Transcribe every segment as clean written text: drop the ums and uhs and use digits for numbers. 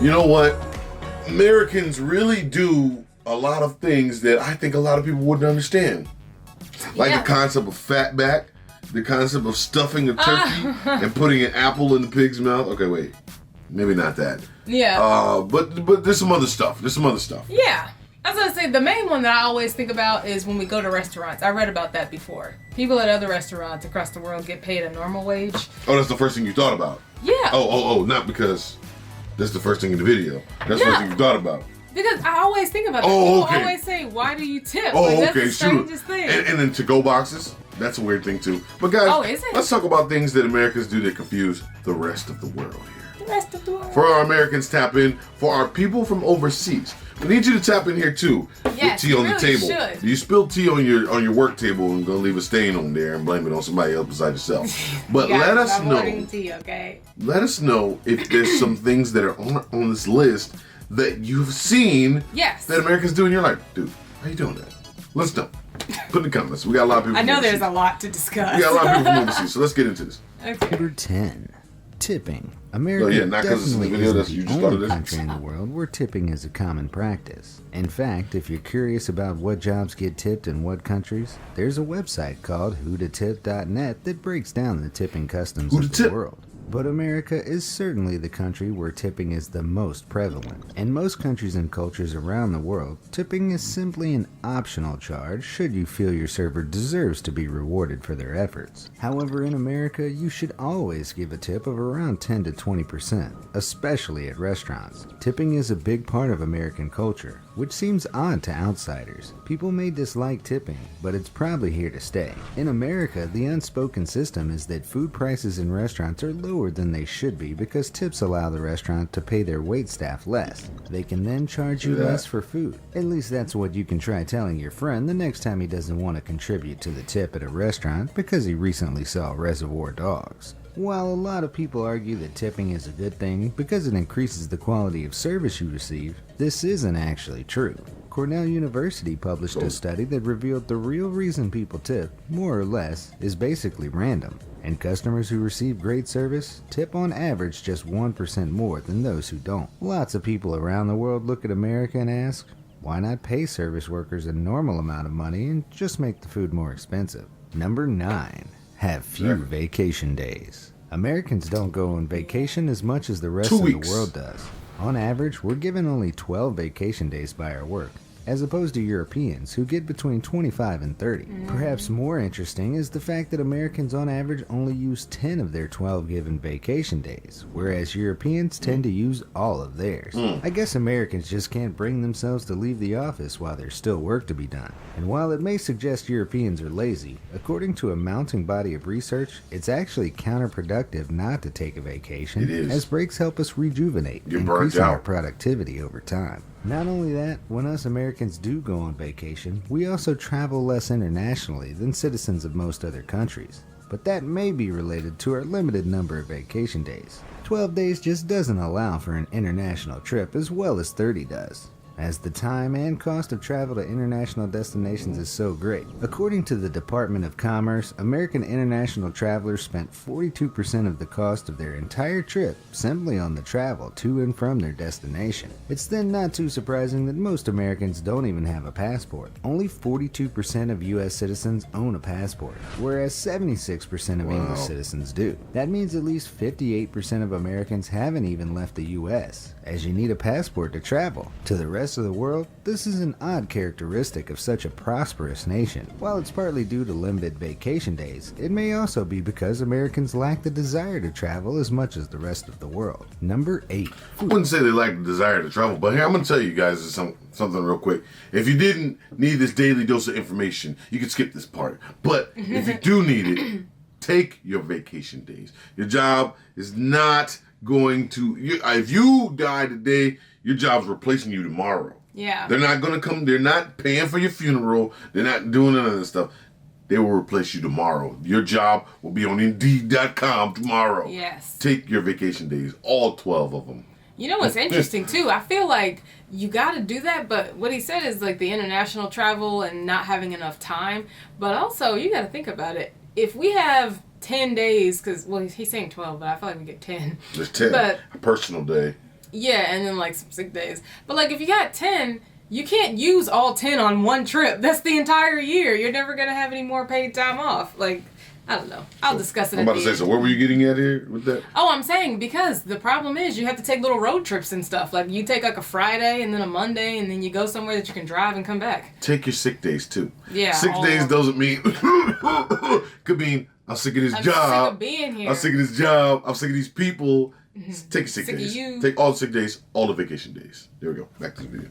You know what? Americans really do a lot of things that I think a lot of people wouldn't understand. Like the concept of fatback, the concept of stuffing a turkey and putting an apple in the pig's mouth. Okay, wait. Maybe not that. Yeah. But there's some other stuff. Yeah. I was going to say, the main one that I always think about is when we go to restaurants. I read about that before. People at other restaurants across the world get paid a normal wage. Oh, that's the first thing you thought about? Yeah. Oh, not because that's the first thing in the video. That's the first thing you thought about. Because I always think about that. People always say, why do you tip? That's the strangest thing. And then to-go boxes, that's a weird thing too. But guys, let's talk about things that Americans do that confuse the rest of the world here. The rest of the world. For our Americans, tap in. For our people from overseas, we need you to tap in here too. Yes, with tea on really the table. should. You spill tea on your work table and gonna leave a stain on there and blame it on somebody else besides yourself. But let us know. Tea, okay? Let us know if there's some things that are on this list that you've seen that Americans do, and you're like, dude, how you doing that? Let's know. Put in the comments. We got a lot of people. I know there's a lot to discuss. We got a lot of people from overseas, so let's get into this. Okay. Number 10. Tipping. America definitely isn't the only country in the world where tipping is a common practice. In fact, if you're curious about what jobs get tipped in what countries, there's a website called whototip.net that breaks down the tipping customs of the world. But America is certainly the country where tipping is the most prevalent. In most countries and cultures around the world, tipping is simply an optional charge should you feel your server deserves to be rewarded for their efforts. However, in America, you should always give a tip of around 10 to 20%, especially at restaurants. Tipping is a big part of American culture, which seems odd to outsiders. People may dislike tipping, but it's probably here to stay. In America, the unspoken system is that food prices in restaurants are lower than they should be because tips allow the restaurant to pay their waitstaff less. They can then charge you less for food. At least that's what you can try telling your friend the next time he doesn't want to contribute to the tip at a restaurant because he recently saw Reservoir Dogs. While a lot of people argue that tipping is a good thing because it increases the quality of service you receive, this isn't actually true. Cornell University published a study that revealed the real reason people tip, more or less, is basically random. And customers who receive great service tip on average just 1% more than those who don't. Lots of people around the world look at America and ask, why not pay service workers a normal amount of money and just make the food more expensive? Number 9. Have few vacation days. Americans don't go on vacation as much as the rest of the world does. On average, we're given only 12 vacation days by our work, as opposed to Europeans who get between 25 and 30. Perhaps more interesting is the fact that Americans on average only use 10 of their 12 given vacation days, whereas Europeans tend to use all of theirs. I guess Americans just can't bring themselves to leave the office while there's still work to be done. And while it may suggest Europeans are lazy, according to a mounting body of research, it's actually counterproductive not to take a vacation, as breaks help us rejuvenate, increasing our productivity over time. Not only that, when us Americans do go on vacation, we also travel less internationally than citizens of most other countries. But that may be related to our limited number of vacation days. 12 days just doesn't allow for an international trip as well as 30 does, as the time and cost of travel to international destinations is so great. According to the Department of Commerce, American international travelers spent 42% of the cost of their entire trip simply on the travel to and from their destination. It's then not too surprising that most Americans don't even have a passport. Only 42% of US citizens own a passport, whereas 76% of English citizens do. That means at least 58% of Americans haven't even left the US, as you need a passport to travel. To the rest of the world, this is an odd characteristic of such a prosperous nation. While it's partly due to limited vacation days, it may also be because Americans lack the desire to travel as much as the rest of the world. Number 8. I wouldn't say they lack the desire to travel, but here, I'm going to tell you guys something real quick. If you didn't need this daily dose of information, you can skip this part. But if you do need it, take your vacation days. Your job is not going to... If you die today, your job's replacing you tomorrow. Yeah. They're not going to come. They're not paying for your funeral. They're not doing none of this stuff. They will replace you tomorrow. Your job will be on Indeed.com tomorrow. Yes. Take your vacation days, all 12 of them. You know what's interesting, too? I feel like you got to do that, but what he said is like the international travel and not having enough time. But also, you got to think about it. If we have 10 days, because, well, he's saying 12, but I feel like we get 10. There's 10. But a personal day. Yeah, and then like some sick days. But like if you got 10, you can't use all 10 on one trip. That's the entire year. You're never going to have any more paid time off. Like, I don't know. I'll discuss it. I'm about to say, so where were you getting at here with that? Oh, I'm saying because the problem is you have to take little road trips and stuff. Like you take like a Friday and then a Monday and then you go somewhere that you can drive and come back. Take your sick days too. Yeah. Sick days doesn't mean could mean I'm sick of this job. I'm sick of being here. I'm sick of this job. I'm sick of these people. Take your sick Sick days. of you. Take all the sick days, all the vacation days. There we go. Back to the video.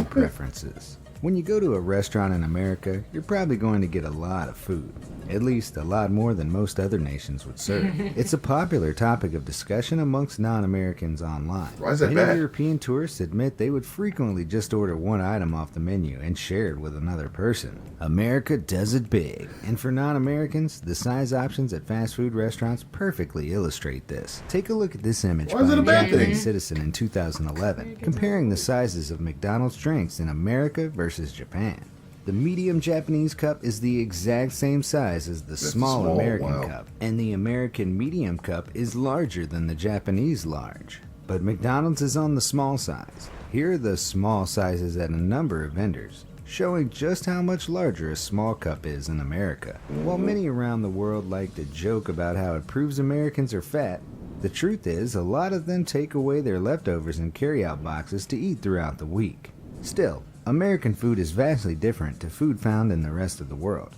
Preferences. When you go to a restaurant in America, you're probably going to get a lot of food. At least a lot more than most other nations would serve. It's a popular topic of discussion amongst non-Americans online. Why is that Many bad? European tourists admit they would frequently just order one item off the menu and share it with another person. America does it big, and for non-Americans, the size options at fast food restaurants perfectly illustrate this. Take a look at this image Why by is it a a bad Japanese thing? citizen in 2011, comparing the sizes of McDonald's drinks in America versus Japan. The medium Japanese cup is the exact same size as the small American cup, and the American medium cup is larger than the Japanese large. But McDonald's is on the small size. Here are the small sizes at a number of vendors, showing just how much larger a small cup is in America. While many around the world like to joke about how it proves Americans are fat, the truth is a lot of them take away their leftovers in carry-out boxes to eat throughout the week. Still, American food is vastly different to food found in the rest of the world.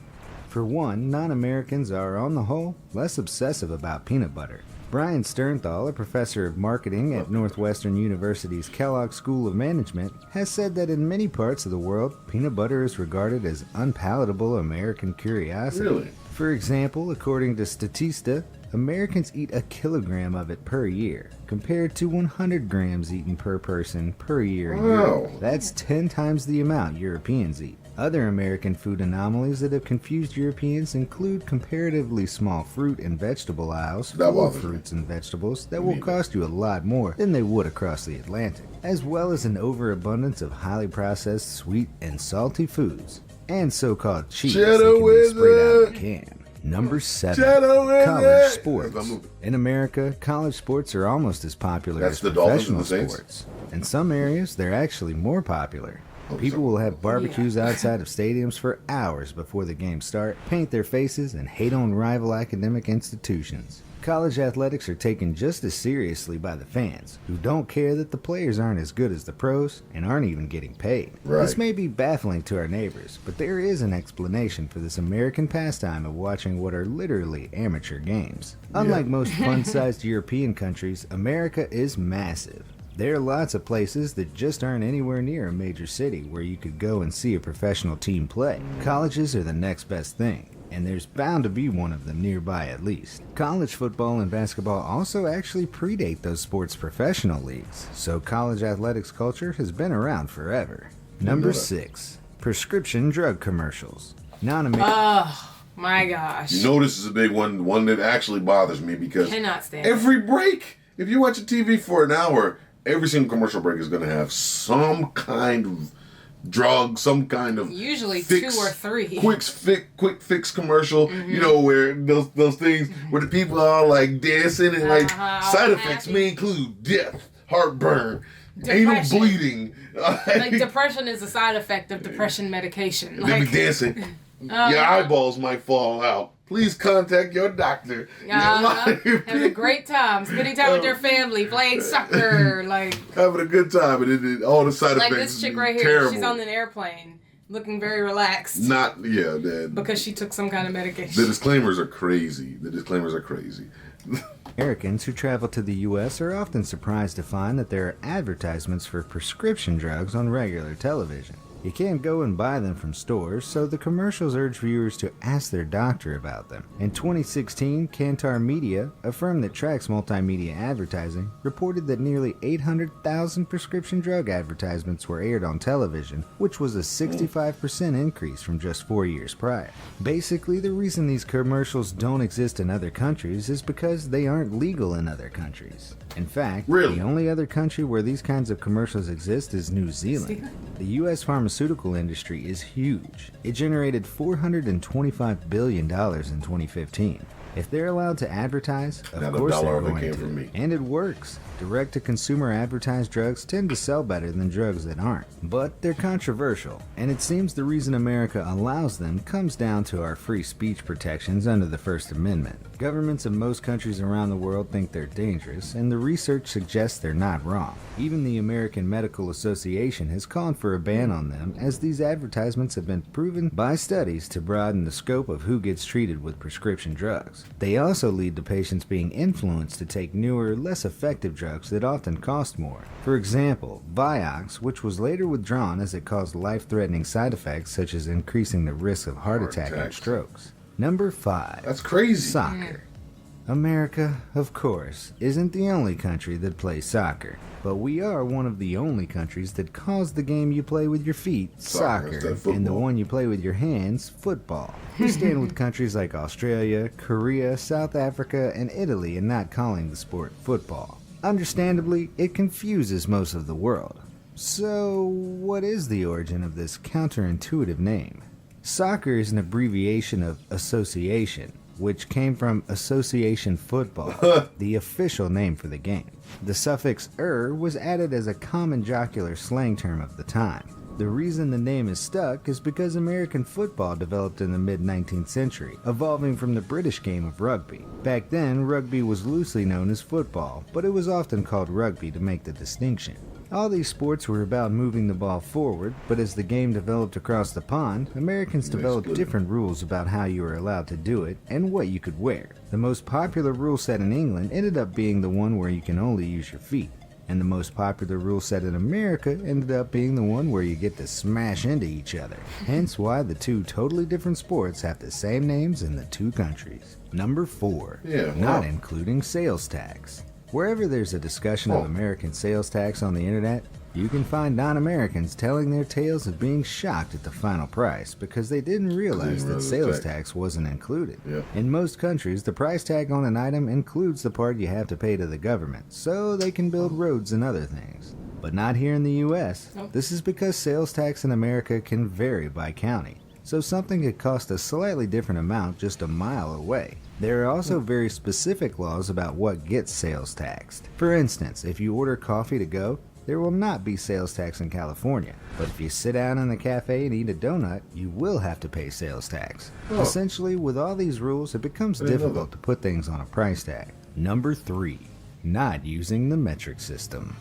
For one, non-Americans are, on the whole, less obsessive about peanut butter. Brian Sternthal, a professor of marketing at Northwestern University's Kellogg School of Management, has said that in many parts of the world, peanut butter is regarded as unpalatable American curiosity. Really? For example, according to Statista, Americans eat a kilogram of it per year, compared to 100 grams eaten per person per year in Europe. That's 10 times the amount Europeans eat. Other American food anomalies that have confused Europeans include comparatively small fruit and vegetable aisles full of fruits and vegetables that will cost you a lot more than they would across the Atlantic, as well as an overabundance of highly processed sweet and salty foods, and so-called cheese that can be sprayed out of a can. Number 7, college sports. In America, college sports are almost as popular as professional sports. In some areas, they're actually more popular. People will have barbecues outside of stadiums for hours before the games start, paint their faces, and hate on rival academic institutions. College athletics are taken just as seriously by the fans, who don't care that the players aren't as good as the pros and aren't even getting paid. This may be baffling to our neighbors, but there is an explanation for this American pastime of watching what are literally amateur games. Unlike most fun-sized European countries, America is massive. There are lots of places that just aren't anywhere near a major city where you could go and see a professional team play. Colleges are the next best thing, and there's bound to be one of them nearby at least. College football and basketball also actually predate those sports' professional leagues, so college athletics culture has been around forever. Number 6, prescription drug commercials. Oh my gosh. You know this is a big one that actually bothers me because cannot stand every break, if you watch a TV for an hour, every single commercial break is going to have some kind of drug, some kind of usually fix, 2 or 3 quick fix commercial. You know, where those things where the people are like dancing and like side effects may include death, heartburn, anal bleeding. Like depression is a side effect of depression medication. They be dancing. Your eyeballs might fall out. Please contact your doctor. Having a great time, spending time with your family, playing soccer, like having a good time, and all the side effects. Like this chick right here, terrible. she's on an airplane, looking very relaxed. Because she took some kind of medication. The disclaimers are crazy. Americans who travel to the U.S. are often surprised to find that there are advertisements for prescription drugs on regular television. You can't go and buy them from stores, so the commercials urge viewers to ask their doctor about them. In 2016, Kantar Media, a firm that tracks multimedia advertising, reported that nearly 800,000 prescription drug advertisements were aired on television, which was a 65% increase from just 4 years prior. Basically, the reason these commercials don't exist in other countries is because they aren't legal in other countries. In fact, the only other country where these kinds of commercials exist is New Zealand. The U.S. pharmaceutical industry is huge. It generated $425 billion in 2015. If they're allowed to advertise, of Not a course dollar they're of it going came from to. me. And it works. Direct-to-consumer advertised drugs tend to sell better than drugs that aren't. But they're controversial, and it seems the reason America allows them comes down to our free speech protections under the First Amendment. Governments in most countries around the world think they're dangerous, and the research suggests they're not wrong. Even the American Medical Association has called for a ban on them, as these advertisements have been proven by studies to broaden the scope of who gets treated with prescription drugs. They also lead to patients being influenced to take newer, less effective drugs that often cost more. For example, Vioxx, which was later withdrawn as it caused life-threatening side effects such as increasing the risk of heart attack and strokes. Number 5. That's crazy. Soccer. America, of course, isn't the only country that plays soccer, but we are one of the only countries that calls the game you play with your feet soccer, and the one you play with your hands football. We stand with countries like Australia, Korea, South Africa, and Italy in not calling the sport football. Understandably, it confuses most of the world. So, what is the origin of this counterintuitive name? Soccer is an abbreviation of association, which came from association football, the official name for the game. The suffix was added as a common jocular slang term of the time. The reason the name is stuck is because American football developed in the mid-19th century, evolving from the British game of rugby. Back then, rugby was loosely known as football, but it was often called rugby to make the distinction. All these sports were about moving the ball forward, but as the game developed across the pond, Americans developed different rules about how you were allowed to do it and what you could wear. The most popular rule set in England ended up being the one where you can only use your feet. And the most popular rule set in America ended up being the one where you get to smash into each other. Hence why the two totally different sports have the same names in the two countries. Number 4. Not including sales tax. Wherever there's a discussion of American sales tax on the internet, you can find non-Americans telling their tales of being shocked at the final price because they didn't realize that sales tax wasn't included. In most countries, the price tag on an item includes the part you have to pay to the government, so they can build roads and other things. But not here in the US. This is because sales tax in America can vary by county, so something could cost a slightly different amount just a mile away. There are also very specific laws about what gets sales taxed. For instance, if you order coffee to go, there will not be sales tax in California. But if you sit down in the cafe and eat a donut, you will have to pay sales tax. Essentially, with all these rules, it becomes difficult to put things on a price tag. Number 3. Not using the metric system.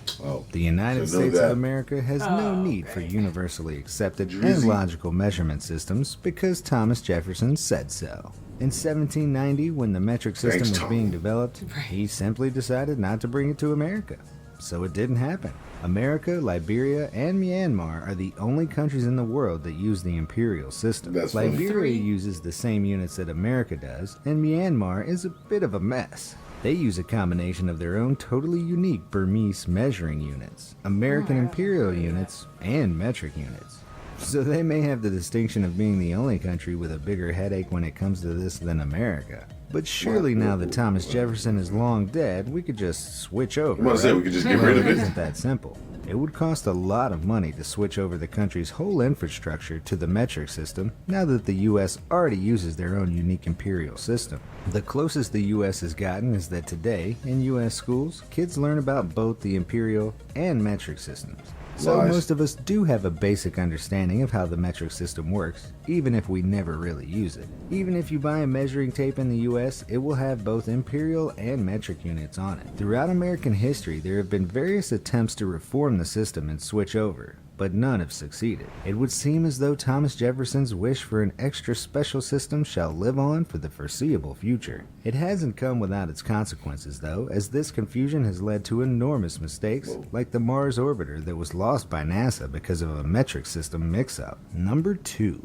The United States of America has no need for universally accepted and logical measurement systems because Thomas Jefferson said so. In 1790, when the metric system was being developed, he simply decided not to bring it to America. So it didn't happen. America, Liberia, and Myanmar are the only countries in the world that use the imperial system. Liberia uses the same units that America does, and Myanmar is a bit of a mess. They use a combination of their own totally unique Burmese measuring units, American imperial units, and metric units. So they may have the distinction of being the only country with a bigger headache when it comes to this than America. But surely now that Thomas Jefferson is long dead, we could just switch over. We could just get rid of it. It isn't that simple. It would cost a lot of money to switch over the country's whole infrastructure to the metric system now that the US already uses their own unique imperial system. The closest the US has gotten is that today, in US schools, kids learn about both the imperial and metric systems. So most of us do have a basic understanding of how the metric system works, even if we never really use it. Even if you buy a measuring tape in the US, it will have both imperial and metric units on it. Throughout American history, there have been various attempts to reform the system and switch over, but none have succeeded. It would seem as though Thomas Jefferson's wish for an extra special system shall live on for the foreseeable future. It hasn't come without its consequences, though, as this confusion has led to enormous mistakes, like the Mars orbiter that was lost by NASA because of a metric system mix-up. Number 2.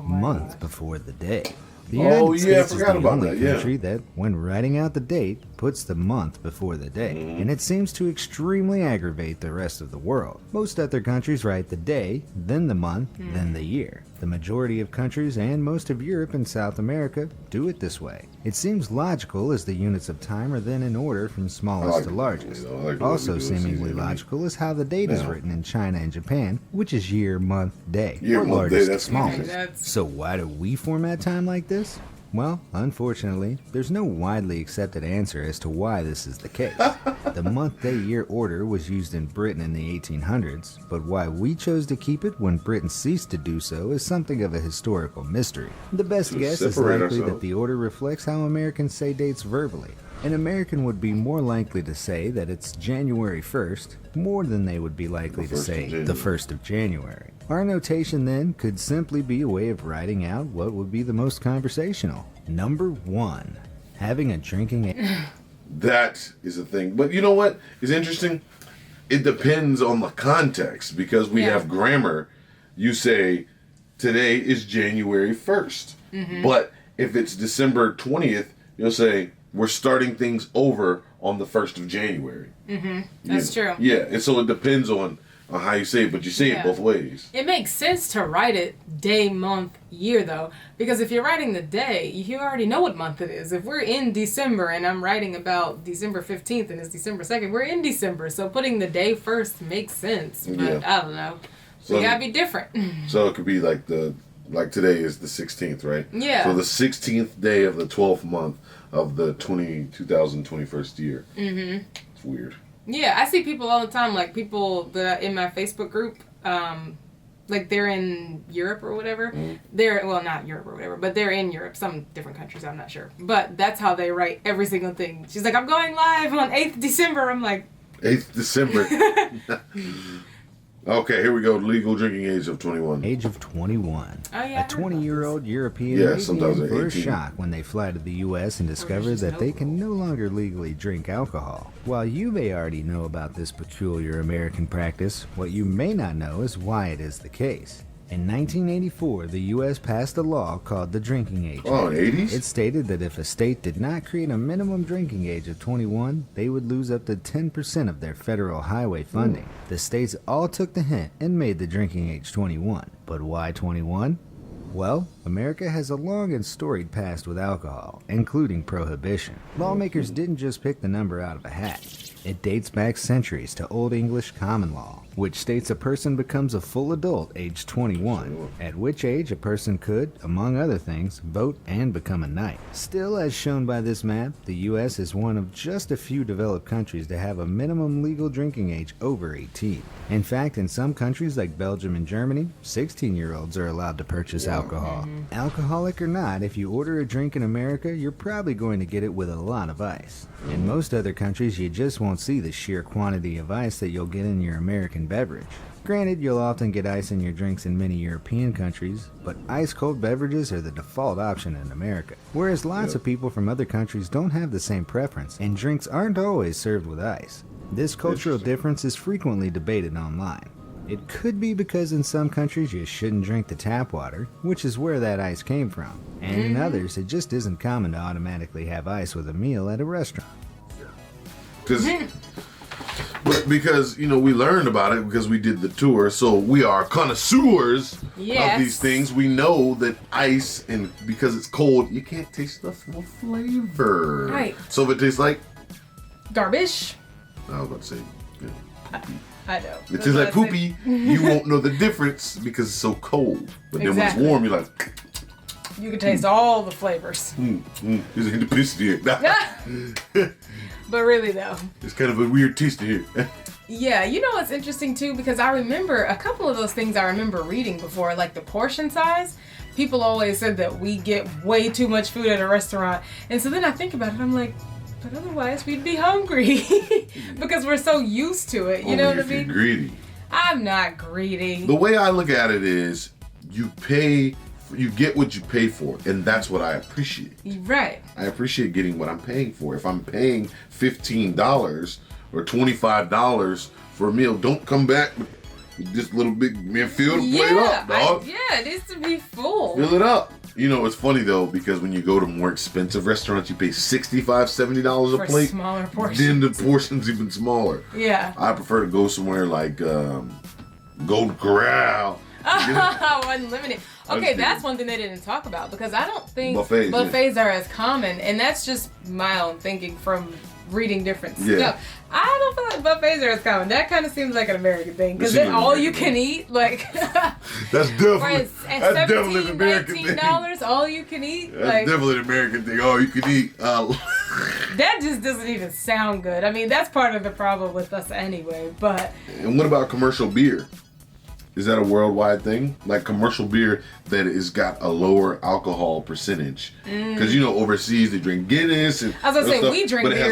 Month before the day. The United States is the only country that, when writing out the date, puts the month before the day, and it seems to extremely aggravate the rest of the world. Most other countries write the day, then the month, then the year. The majority of countries and most of Europe and South America do it this way. It seems logical as the units of time are then in order from smallest to largest. Also seemingly logical is how the date is written in China and Japan, which is year, month, day, from largest to smallest. So why do we format time like this? Well, unfortunately, there's no widely accepted answer as to why this is the case. The month-day-year order was used in Britain in the 1800s, but why we chose to keep it when Britain ceased to do so is something of a historical mystery. The best guess is likely that the order reflects how Americans say dates verbally. An American would be more likely to say that it's January 1st more than they would be likely to say the 1st of January. Our notation then could simply be a way of writing out what would be the most conversational. Number 1, having a drinking age. That is a thing. But you know what is interesting? It depends on the context, because we have grammar. You say today is January 1st. But if it's December 20th, you'll say we're starting things over on the 1st of January. That's true. Yeah, and so it depends on how you say it, but you say it both ways. It makes sense to write it day, month, year, though, because if you're writing the day, you already know what month it is. If we're in December and I'm writing about December 15th and it's December 2nd, we're in December, so putting the day first makes sense, but I don't know. So, we gotta be different. So it could be like today is the 16th, right? Yeah. So the 16th day of the 12th month of the 2021st year. It's weird. Yeah, I see people all the time, like people that in my Facebook group, like they're in Europe or whatever. They're, well, not Europe or whatever, but they're in Europe, some different countries, I'm not sure. But that's how they write every single thing. She's like, I'm going live on 8th December. I'm like... 8th December. Okay, here we go. Legal drinking age of 21. Age of 21. Oh, yeah, a 20-year-old European may be in for a shock when they fly to the U.S. and discover that they can no longer legally drink alcohol. While you may already know about this peculiar American practice, what you may not know is why it is the case. In 1984, the U.S. passed a law called the Drinking Age Act. Oh, in the 80s? It stated that if a state did not create a minimum drinking age of 21, they would lose up to 10% of their federal highway funding. The states all took the hint and made the drinking age 21. But why 21? Well, America has a long and storied past with alcohol, including prohibition. Lawmakers didn't just pick the number out of a hat. It dates back centuries to Old English common law, which states a person becomes a full adult aged 21, at which age a person could, among other things, vote and become a knight. Still, as shown by this map, the U.S. is one of just a few developed countries to have a minimum legal drinking age over 18. In fact, in some countries like Belgium and Germany, 16-year-olds are allowed to purchase alcohol. Alcoholic or not, if you order a drink in America, you're probably going to get it with a lot of ice. In most other countries, you just won't see the sheer quantity of ice that you'll get in your American beverage. Granted, you'll often get ice in your drinks in many European countries, but ice-cold beverages are the default option in America. Whereas lots of people from other countries don't have the same preference, and drinks aren't always served with ice. This cultural difference is frequently debated online. It could be because in some countries you shouldn't drink the tap water, which is where that ice came from, and in others it just isn't common to automatically have ice with a meal at a restaurant. Because, you know, we learned about it because we did the tour, so we are connoisseurs of these things. We know that ice, and because it's cold, you can't taste the full flavor. Right. So if it tastes like... garbage. I was about to say... I know. It tastes like poopy. You won't know the difference because it's so cold. But then when it's warm, you're like... You can taste all the flavors. There's a piss here. But really, though. It's kind of a weird taste here. Yeah, you know what's interesting, too? Because I remember a couple of those things I remember reading before, like the portion size. People always said that we get way too much food at a restaurant. And so then I think about it, I'm like, but otherwise we'd be hungry. Because we're so used to it, you know what I mean? You're greedy. I'm not greedy. The way I look at it is, you get what you pay for, and that's what I appreciate. Right. I appreciate getting what I'm paying for. If I'm paying $15 or $25 for a meal, don't come back with this little big man. Fill the plate up, dog. It needs to be full. Fill it up. You know, it's funny though, because when you go to more expensive restaurants, you pay $65, $70 a plate. Smaller portions. Then the portion's even smaller. Yeah. I prefer to go somewhere like Golden Corral. Unlimited. Okay, that's one thing they didn't talk about, because I don't think buffets are as common, and that's just my own thinking from reading different Yeah. stuff. I don't feel like buffets are as common. That kind of seems like an American thing because then all you can eat, like that's definitely at an American thing. $17, all you can eat. That's like, definitely an American thing. All you can eat. That just doesn't even sound good. I mean, that's part of the problem with us anyway. But and what about commercial beer? Is that a worldwide thing? Like commercial beer that has got a lower alcohol percentage? Because you know overseas they drink Guinness and I was gonna say stuff, we drink but beers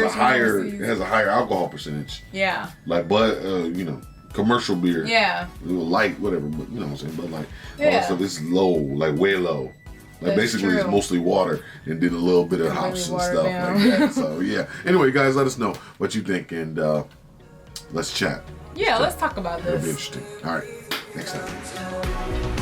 it has a higher alcohol percentage. Yeah. Like you know, commercial beer. Yeah. Light, whatever. But you know what I'm saying. But like all Yeah. that stuff is low, like way low. Like That's basically true. it's mostly water and then a little bit of hops and stuff like that. So yeah. Anyway, guys, let us know what you think and let's chat. Yeah, let's talk about It'll be this. interesting. All right. Next time.